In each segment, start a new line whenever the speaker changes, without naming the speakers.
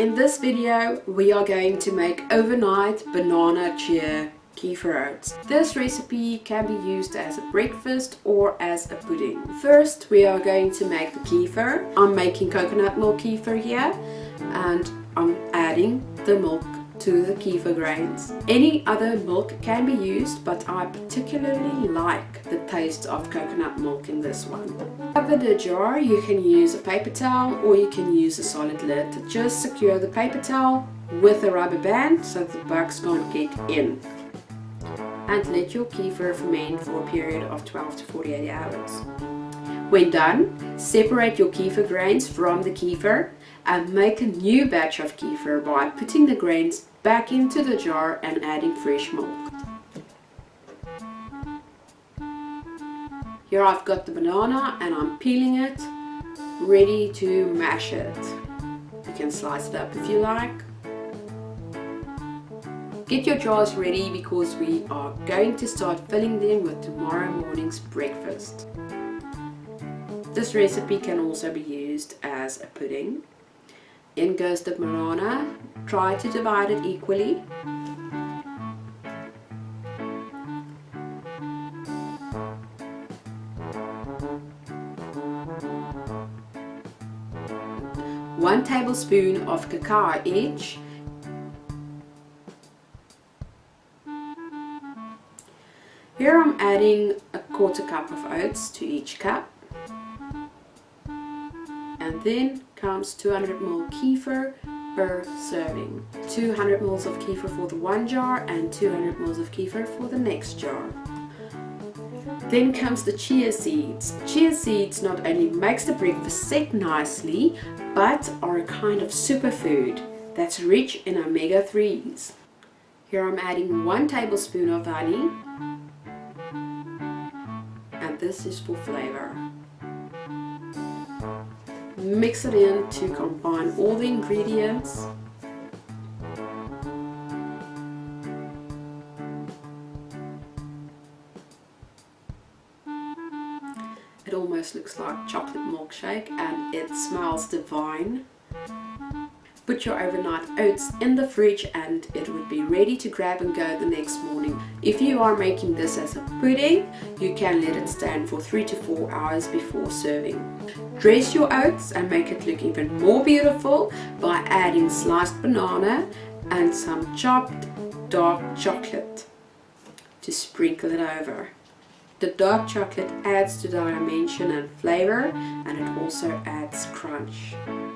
In this video we are going to make overnight banana chia kefir oats. This recipe can be used as a breakfast or as a pudding. First we are going to make the kefir. I'm making coconut milk kefir here and I'm adding the milk to the kefir grains. Any other milk can be used, but I particularly like the taste of coconut milk in this one. Cover the jar. You can use a paper towel or you can use a solid lid. Just secure the paper towel with a rubber band so the bugs can't get in. And let your kefir ferment for a period of 12 to 48 hours. When done, separate your kefir grains from the kefir and make a new batch of kefir by putting the grains back into the jar and adding fresh milk. Here I've got the banana and I'm peeling it, ready to mash it. You can slice it up if you like. Get your jars ready because we are going to start filling them with tomorrow morning's breakfast. This recipe can also be used as a pudding. In goes the banana. Try to divide it equally. One tablespoon of cacao each. Here I'm adding a quarter cup of oats to each cup. And then comes 200 ml kefir per serving. 200 ml of kefir for the one jar and 200 ml of kefir for the next jar. Then comes the chia seeds. Chia seeds not only makes the breakfast set nicely, but are a kind of superfood that's rich in omega-3s. Here I'm adding 1 tablespoon of honey, and this is for flavor. Mix it in to combine all the ingredients. It almost looks like chocolate milkshake and it smells divine. Put your overnight oats in the fridge and it would be ready to grab and go the next morning. If you are making this as a pudding, you can let it stand for 3 to 4 hours before serving. Dress your oats and make it look even more beautiful by adding sliced banana and some chopped dark chocolate to sprinkle it over. The dark chocolate adds to the dimension and flavor, and it also adds crunch.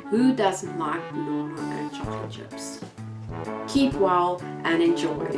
Who doesn't like banana and chocolate chips? Keep well and enjoy.